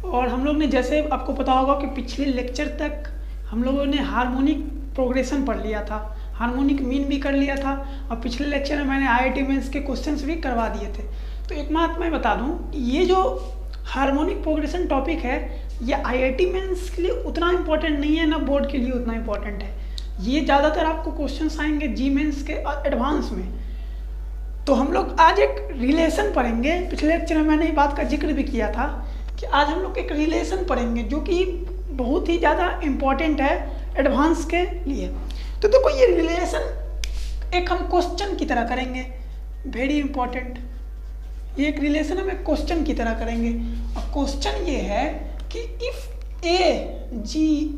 और हम लोग ने जैसे आपको पता होगा कि पिछले लेक्चर तक हम लोगों ने हार्मोनिक प्रोग्रेशन पढ़ लिया था, हार्मोनिक मीन भी कर लिया था, और पिछले लेक्चर में मैंने IIT मेंस के क्वेश्चंस भी करवा दिए थे। तो एक बात मैं बता दूं, ये जो हार्मोनिक प्रोग्रेशन टॉपिक है ये IIT मेंस के लिए उतना इम्पोर्टेंट नहीं है, ना बोर्ड के लिए उतना इम्पोर्टेंट है। ये ज़्यादातर आपको क्वेश्चंस आएंगे जी मेंस के एडवांस में। तो हम लोग आज एक रिलेशन पढ़ेंगे। पिछले लेक्चर में मैंने ये बात का जिक्र भी किया था कि आज हम लोग एक रिलेशन पढ़ेंगे जो कि बहुत ही ज़्यादा इम्पोर्टेंट है एडवांस के लिए। तो देखो ये रिलेशन एक हम क्वेश्चन की तरह करेंगे, वेरी इंपॉर्टेंट। ये एक रिलेशन हम एक क्वेश्चन की तरह करेंगे, और क्वेश्चन ये है कि if AGHR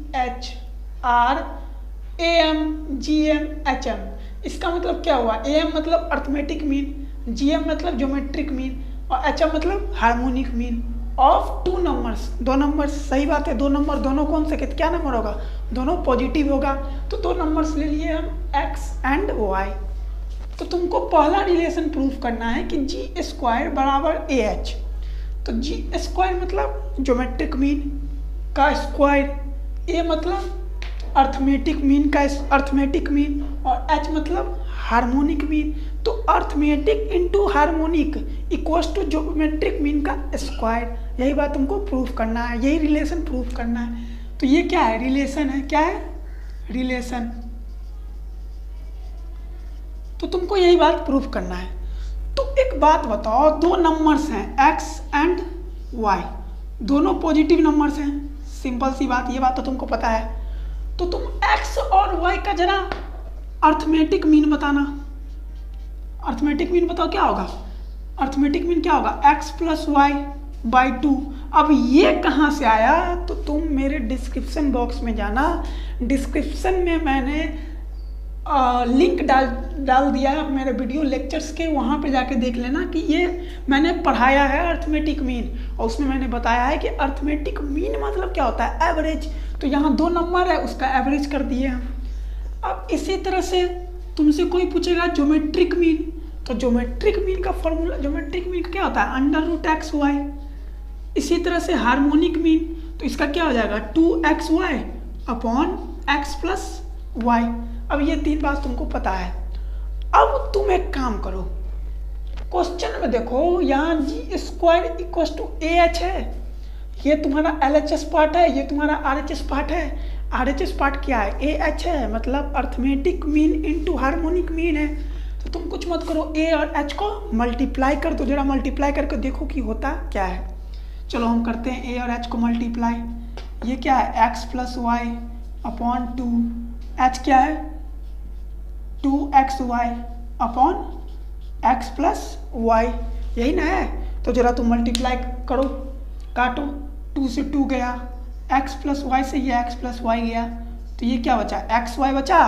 AM GM HM, इसका मतलब क्या हुआ? AM मतलब अर्थमेटिक मीन, GM मतलब ज्योमेट्रिक मीन, और HM मतलब harmonic mean of two numbers, दो नंबर्स। सही बात है, दो नंबर दोनों कौन से, क्या नंबर होगा? दोनों पॉजिटिव होगा। तो दो नंबर्स ले लिए हम x एंड y। तो तुमको पहला रिलेशन प्रूफ करना है कि जी स्क्वायर बराबर AH। तो जी स्क्वायर मतलब ज्योमेट्रिक मीन का स्क्वायर, A मतलब अर्थमेटिक मीन का अर्थमेटिक मीन, और H मतलब हार्मोनिक मीन। तो arithmetic into harmonic equals to geometric mean का स्क्वायर। यही बात तुमको प्रूफ करना है, यही रिलेशन प्रूफ करना है। तो ये क्या है? रिलेशन है। क्या है? रिलेशन। तो तुमको यही बात प्रूफ करना है। तो एक बात बताओ, दो नंबर्स हैं x एंड y, दोनों पॉजिटिव नंबर्स हैं। सिंपल सी बात, ये बात तो तुमको पता है। तो तुम x और y का जरा अर्थमेटिक मीन बताना। अर्थमेटिक मीन बताओ क्या होगा? अर्थमेटिक मीन क्या होगा? x plus y by 2। अब ये कहाँ से आया? तो तुम मेरे डिस्क्रिप्शन बॉक्स में जाना, डिस्क्रिप्शन में मैंने लिंक डाल दिया है मेरे वीडियो लेक्चर्स के, वहाँ पे जाके देख लेना कि ये मैंने पढ़ाया है अर्थमेटिक मीन, और उसमें मैंने बताया है कि अर्थमेटिक मीन मतलब क्या होता है? एवरेज। तो यहाँ दो नंबर है, उसका एवरेज कर दिए हम। अब इसी तरह से तुमसे कोई पूछेगा ज्योमेट्रिक मीन, तो ज्योमेट्रिक मीन का फॉर्मूला, ज्योमेट्रिक मीन क्या होता है? √x(y). इसी तरह से हार्मोनिक मीन, तो इसका क्या हो जाएगा? 2xy upon x plus Y. अब ये तीन बात तुमको पता है। अब तुम एक काम करो, क्वेश्चन में देखो यहाँ जी स्क्वायर इक्वल टू AH है, ये तुम्हारा LHS पार्ट है, ये तुम्हारा RHS पार्ट है। RHS पार्ट क्या है? AH है, मतलब arithmetic mean into harmonic mean है। तो तुम कुछ मत करो, A और H को मल्टीप्लाई कर दो, जरा मल्टीप्लाई करके देखो कि होता क्या है। चलो हम करते हैं A और H को मल्टीप्लाई। ये क्या है? x plus y upon 2, H क्या है? 2xy upon x plus Y, यही ना है? तो जरा तुम मल्टीप्लाई करो, काटो, 2 से 2 गया, x प्लस वाई से ये x प्लस वाई गया, तो ये क्या बचा? xy बचा।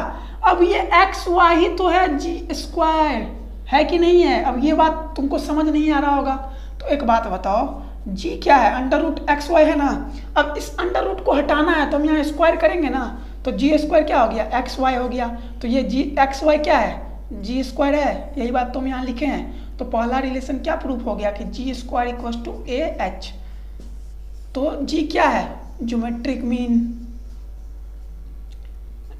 अब ये xy ही तो है जी स्क्वायर, है कि नहीं है? अब ये बात तुमको समझ नहीं आ रहा होगा। तो एक बात बताओ, g क्या है? √xy है ना। अब इस अंडर को हटाना है तो हम यहाँ स्क्वायर करेंगे ना, तो जी स्क्वायर क्या हो गया? xy हो गया। तो ये जी xy क्या है? जी स्क्वायर है, यही बात तुम यहाँ लिखे हैं। तो पहला रिलेशन क्या प्रूफ हो गया कि G square equal to AH। तो जी क्या है? Geometric mean,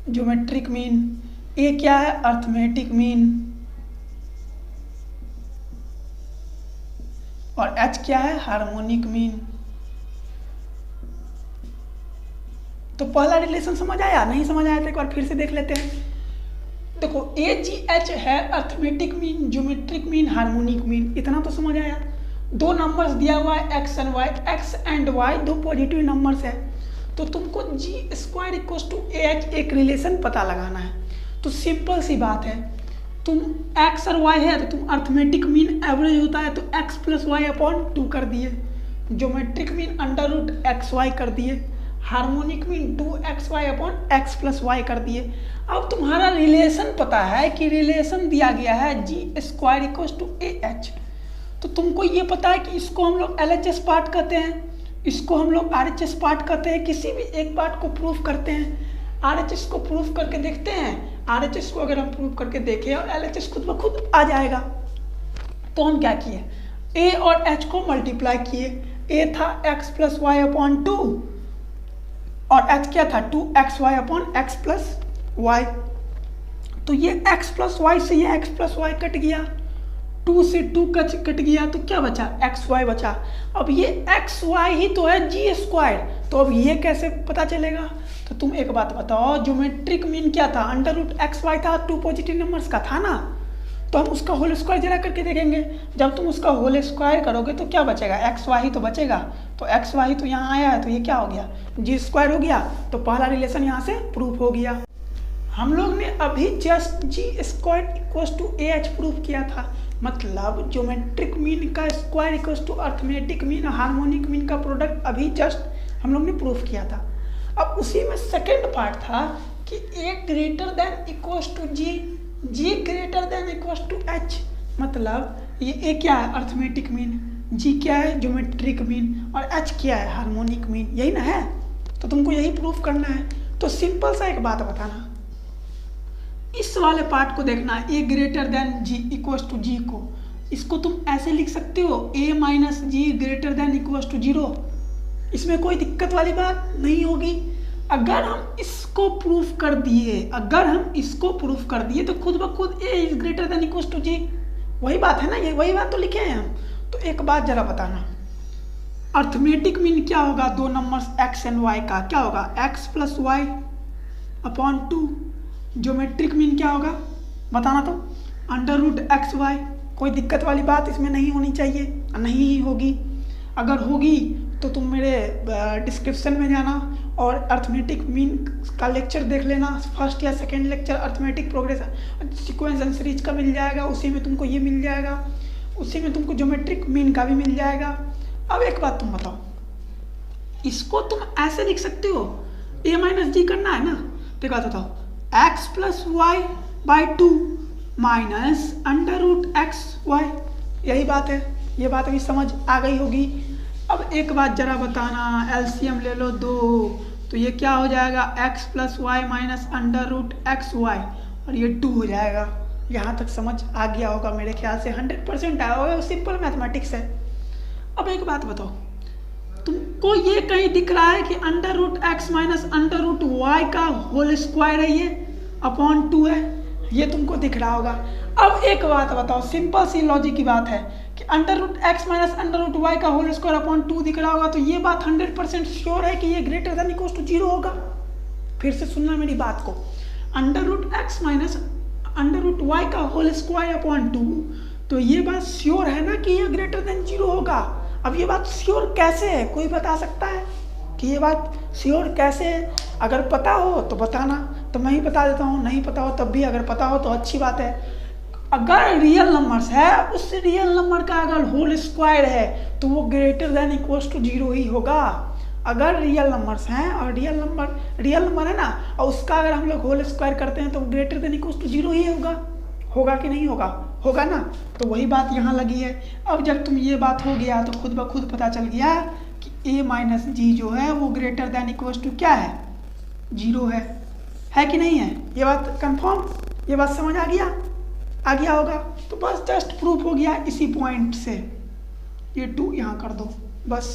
geometric mean. A क्या है? अर्थमेटिक मीन, और H क्या है? Harmonic mean. तो पहला रिलेशन समझ आया? नहीं समझ आया तो एक बार फिर से देख लेते हैं। देखो AGH है arithmetic mean, geometric mean, harmonic mean, इतना तो समझ आया। दो नंबर्स दिया हुआ है x and y, x and y दो पॉजिटिव नंबर्स है। तो तुमको जी स्क्वायर इक्वल टू AH एक रिलेशन पता लगाना है। तो सिंपल सी बात है, तुम x और y है तो तुम अर्थमेटिक मीन एवरेज होता है तो x प्लस वाई अपॉन 2 कर दिए, ज्योमेट्रिक मीन √xy कर दिए, harmonic mean 2xy upon x plus y कर दिए। अब तुम्हारा रिलेशन पता है कि रिलेशन दिया गया है जी स्क्वायर इक्वल टू AH। तो तुमको ये पता है कि इसको हम लोग LHS पार्ट कहते हैं, इसको हम लोग RHS पार्ट कहते हैं। किसी भी एक पार्ट को प्रूफ करते हैं, RHS को प्रूफ करके देखते हैं। RHS को अगर हम प्रूफ करके देखें और LHS खुद ब खुद आ जाएगा। तो हम क्या किए? A और H को मल्टीप्लाई किए, ए था x प्लस वाई अपॉन 2 और h क्या था 2xy upon x plus Y. तो ये x प्लस वाई से ये x प्लस वाई कट गया, 2 से 2 कट गया, तो क्या बचा xy बचा। अब ये xy ही तो है जी स्क्वायर, तो अब ये कैसे पता चलेगा। तो तुम एक बात बताओ, ज्योमेट्रिक मीन क्या था, अंडर रूट एक्स वाई था, 2 पॉजिटिव नंबर्स का था ना। तो हम उसका होल स्क्वायर जरा करके देखेंगे। जब तुम उसका होल स्क्वायर करोगे तो क्या बचेगा, एक्स वाई ही तो बचेगा। तो एक्स वाई तो यहाँ आया है, तो ये क्या हो गया, जी स्क्वायर हो गया। तो पहला रिलेशन यहाँ से प्रूफ हो गया। हम लोग ने अभी just G square equals to A H proof किया था, मतलब ज्योमेट्रिक मीन का square equals to arithmetic mean harmonic mean का प्रोडक्ट अभी जस्ट हम लोग ने प्रूफ किया था। अब उसी में सेकेंड पार्ट था कि a greater than equals to g, g greater than equals to h, मतलब ये ए क्या है अर्थमेटिक मीन, जी क्या है ज्योमेट्रिक मीन और एच क्या है हार्मोनिक मीन, यही ना है। तो तुमको यही प्रूफ करना है। तो सिंपल सा एक बात बताना, इस वाले पार्ट को देखना, a greater than g equals to g को, इसको तुम ऐसे लिख सकते हो a minus g greater than equals to 0। इसमें कोई दिक्कत वाली बात नहीं होगी। अगर हम इसको प्रूफ कर दिए, अगर हम इसको प्रूफ कर दिए तो खुद ब खुद a is greater than equals to g, वही बात है ना, ये वही बात तो लिखे हैं हम। तो एक बात जरा बताना, अर्थमेटिक मीन क्या होगा, दो नंबर्स एक्स एंड वाई का क्या होगा, x plus y upon 2। Geometric mean क्या होगा बताना, तो अंडर रूट एक्स वाई। कोई दिक्कत वाली बात इसमें नहीं होनी चाहिए, नहीं ही होगी। अगर होगी तो तुम मेरे डिस्क्रिप्शन में जाना और अर्थमेटिक मीन का लेक्चर देख लेना, फर्स्ट या second lecture arithmetic progress sequence and series का मिल जाएगा, उसी में तुमको ये मिल जाएगा, उसी में तुमको ज्योमेट्रिक मीन का भी मिल जाएगा। अब एक बात तुम बताओ, इसको तुम ऐसे लिख सकते हो, ए माइनस जी करना है ना, तो एक बात बताओ, x plus y by 2 minus under root x y, यही बात है। ये बात अभी समझ आ गई होगी। अब एक बात जरा बताना, एलसीएम ले लो 2, तो ये क्या हो जाएगा, x plus y minus under root x y, और ये 2 हो जाएगा। यहाँ तक समझ आ गया होगा मेरे ख्याल से, 100% आया होगा, सिंपल मैथमेटिक्स है। अब एक बात बताओ, तुमको ये कहीं दिख रहा है कि under root x minus under root y का होल स्क्वायर है, ये अपॉन 2 है, ये तुमको दिख रहा होगा। अब एक बात बताओ, सिंपल सी लॉजिक की बात है कि under root x minus under root y का होल स्क्वायर अपॉन 2 दिख रहा होगा, तो ये बात 100% श्योर है कि ये ग्रेटर देन इक्वल्स टू 0 होगा। फिर से सुनना मेरी बात को, under root x minus under root y का होल स्क्वायर अपॉन 2, तो ये बात श्योर है ना कि ये ग्रेटर देन 0 होगा। अब ये बात श्योर कैसे है, कोई बता सकता है कि ये बात श्योर कैसे है? अगर पता हो तो बताना, तो मैं ही बता देता हूँ, नहीं पता हो तब भी अगर पता हो तो अच्छी बात है। अगर रियल नंबर्स है, उस रियल नंबर का अगर होल स्क्वायर है तो वो ग्रेटर देन इक्वल्स टू 0 ही होगा। अगर रियल नंबर्स हैं और रियल नंबर है ना, और उसका अगर हम लोग होल स्क्वायर करते हैं तो वो ग्रेटर देन इक्वल्स टू 0 ही होगा। होगा कि नहीं होगा, होगा ना। तो वही बात यहाँ लगी है। अब जब तुम ये बात हो गया तो खुद ब खुद पता चल गया कि ए माइनस जी जो है वो ग्रेटर देन इक्वल्स टू क्या है, 0 है कि नहीं है। ये बात कंफर्म, ये बात समझ आ गया होगा। तो बस जस्ट प्रूफ हो गया इसी पॉइंट से। ये 2 यहाँ कर दो, बस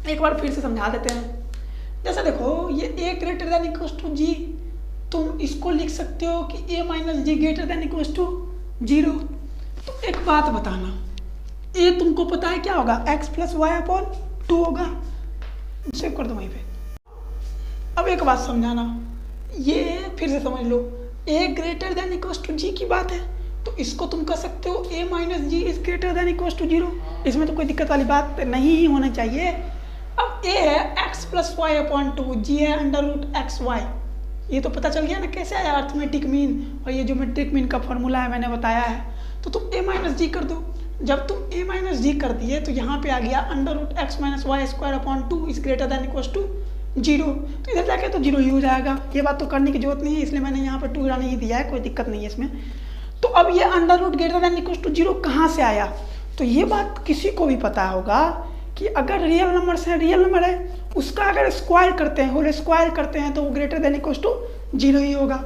एक बार फिर से समझा देते हैं। जैसे देखो, ये a greater than equals to g, तुम इसको लिख सकते हो कि a minus g greater than equals to 0। तो एक बात बताना, ए तुमको पता है क्या होगा, एक्स प्लस वाई अपॉन 2 होगा। सेव कर दो वहीं पे। अब एक बात समझाना, ये फिर से समझ लो, a greater than equals to g की बात है, तो इसको तुम कर सकते हो a minus g is greater than equals to 0। इसमें तो कोई दिक्कत वाली बात नहीं ही होना चाहिए। अब ए है एक्स प्लस वाई अपॉन 2, जी है अंडर रूट एक्स वाई। ये तो पता चल गया ना कैसे आया अर्थमेटिक मीन, और ये ज्योमेट्रिक मीन का फॉर्मूला है, मैंने बताया है। तो तुम ए माइनस जी कर दो। जब तुम ए माइनस जी कर दिए तो यहाँ पे आ गया under root x minus y square upon 2 is greater than equals to 0। तो इधर जाके तो 0 ही हो जाएगा। ये बात तो करने की जरूरत नहीं है, इसलिए मैंने यहाँ पर 2 नहीं दिया है, कोई दिक्कत नहीं है इसमें। तो अब ये under root greater than equals to 0 कहाँ से आया, तो ये बात किसी को भी पता होगा कि अगर रियल नंबर्स है, रियल नंबर है, उसका अगर स्क्वायर करते हैं, होल स्क्वायर करते हैं, तो वो ग्रेटर देन इक्वल्स टू 0 ही होगा।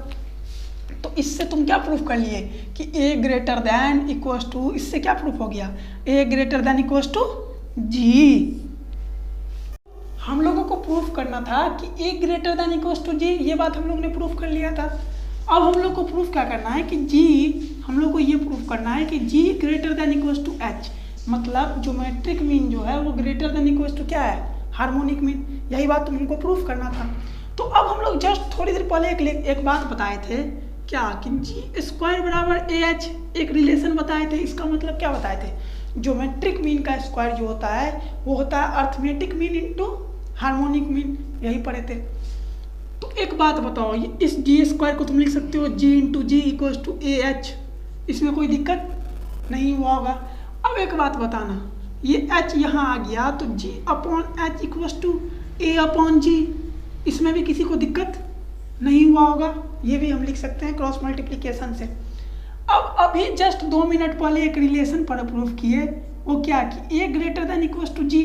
तो इससे तुम क्या प्रूफ कर लिए कि a greater than equals to, इससे क्या प्रूफ हो गया, ए ग्रेटर देन इक्वल्स टू जी। हम लोगों को प्रूफ करना था कि a greater than equals to जी, ये बात हम लोग ने प्रूफ कर लिया था। अब हम लोग को प्रूफ क्या करना है कि जी, हम लोग को ये प्रूफ करना है कि g greater than equals to h, मतलब ज्योमेट्रिक मीन जो है वो ग्रेटर देन इक्वल्स टू क्या है, हार्मोनिक मीन। यही बात तुमको प्रूफ करना था। तो अब हम लोग जस्ट थोड़ी देर पहले एक बात बताए थे, क्या कि जी स्क्वायर बराबर ए एच, एक रिलेशन बताए थे। इसका मतलब क्या बताए थे, ज्योमेट्रिक मीन का स्क्वायर जो होता है वो होता है arithmetic mean into harmonic mean, यही पढ़े थे। तो एक बात बताओ, ये इस जी स्क्वायर को तुम लिख सकते हो g into g equals to A h, इसमें कोई दिक्कत नहीं हुआ होगा। अब एक बात बताना, ये एच यहाँ आ गया तो g upon h equals to a upon g, इसमें भी किसी को दिक्कत नहीं हुआ होगा, ये भी हम लिख सकते हैं क्रॉस मल्टीप्लिकेशन से। अब अभी जस्ट 2 मिनट पहले एक रिलेशन पर प्रूफ किए, वो क्या कि a greater than equals to g,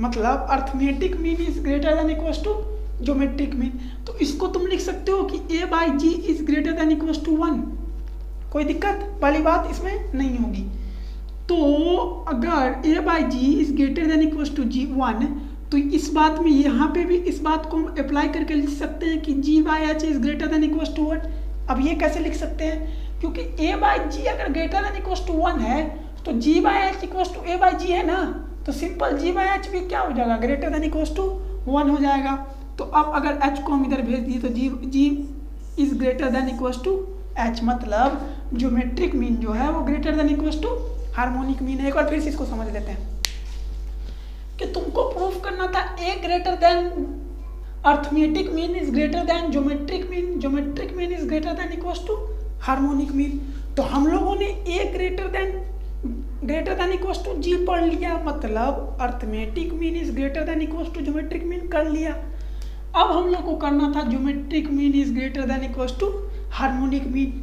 मतलब arithmetic mean is greater than equals to geometric mean. तो इसको तुम लिख सकते हो कि a by g is greater than equals to 1, कोई दिक्कत वाली बात इसमें नहीं होगी। तो अगर a by g is greater than equals to g 1, तो इस बात में यहाँ पे भी इस बात को हम अप्लाई करके लिख सकते हैं कि g by h is greater than equals to 1। अब ये कैसे लिख सकते हैं, क्योंकि ए बाई जी अगर ग्रेटर देन इक्वल्स टू 1 है तो g by h equals to a by g है ना, तो सिंपल जी बाई एच भी क्या हो जाएगा, ग्रेटर देन इक्वल्स टू 1 हो जाएगा। तो अब अगर एच को हम इधर भेज दिए तो g is greater than equals to h, मतलब ज्योमेट्रिक मीन जो है वो greater than equals to harmonic mean है। एक बार फिर से इसको समझ लेते हैं कि तुमको प्रूफ करना था a greater than arithmetic mean is greater than geometric mean, geometric mean is greater than equals to harmonic mean. तो हम लोगों ने a greater than equals to g पढ़ लिया, मतलब arithmetic mean is greater than equals to geometric mean कर लिया। अब हम लोग को करना था geometric mean is greater than equals to harmonic mean.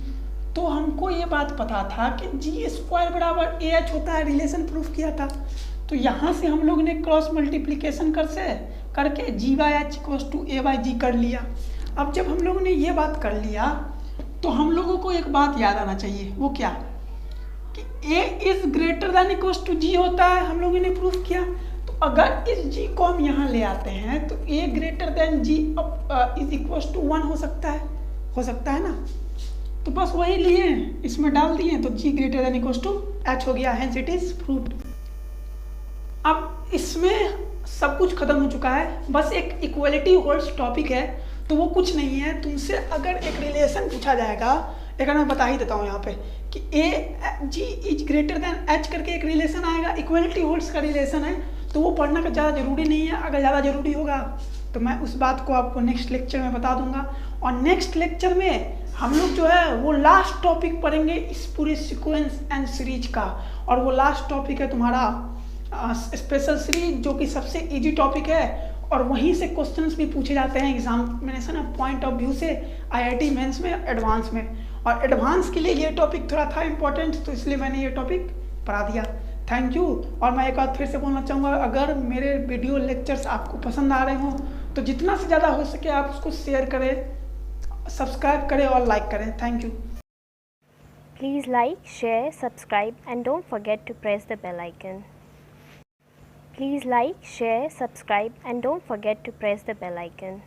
तो हमको ये बात पता था कि जी स्क्वायर बराबर ए एच होता है, रिलेशन प्रूफ किया था। तो यहाँ से हम लोग ने क्रॉस मल्टीप्लिकेशन करके g by h equals to a by g कर लिया। अब जब हम लोगों ने ये बात कर लिया तो हम लोगों को एक बात याद आना चाहिए, वो क्या कि a is greater than equals to g होता है, हम लोगों ने प्रूफ किया। तो अगर इस g को हम यहाँ ले आते हैं तो a greater than G is equals to 1 हो सकता है ना। तो बस वही लिए, इसमें डाल दिए तो g greater than equals to h हो गया, हेंस इट इज प्रूव्ड। अब इसमें सब कुछ खत्म हो चुका है, बस एक इक्वलिटी होल्ड्स टॉपिक है। तो वो कुछ नहीं है, तुमसे अगर एक रिलेशन पूछा जाएगा, एक मैं बता ही देता हूँ यहाँ पे कि ए जी इज ग्रेटर देन एच करके एक रिलेशन आएगा, इक्वलिटी होल्ड्स का रिलेशन है। तो वो पढ़ना का ज़्यादा जरूरी नहीं है, अगर ज़्यादा जरूरी होगा तो मैं उस बात को आपको नेक्स्ट लेक्चर में बता दूंगा। और नेक्स्ट लेक्चर में हम लोग जो है वो लास्ट टॉपिक पढ़ेंगे इस पूरे सीक्वेंस एंड सीरीज का, और वो लास्ट टॉपिक है तुम्हारा स्पेशल सीरीज, जो कि सबसे इजी टॉपिक है और वहीं से क्वेश्चंस भी पूछे जाते हैं एग्जामिनेशन पॉइंट ऑफ व्यू से आईआईटी मेंस में, एडवांस में। और एडवांस के लिए ये टॉपिक थोड़ा था इम्पोर्टेंट, तो इसलिए मैंने ये टॉपिक पढ़ा दिया। Thank you. और मैं एक बात फिर से बोलना चाहूँगा, अगर मेरे वीडियो लेक्चर्स आपको पसंद आ रहे हों तो जितना से ज़्यादा हो सके आप उसको शेयर करें, सब्सक्राइब करें और लाइक करें। Thank you. Please like, share, subscribe and don't forget to press the bell icon. Please like, share, subscribe and don't forget to press the bell icon.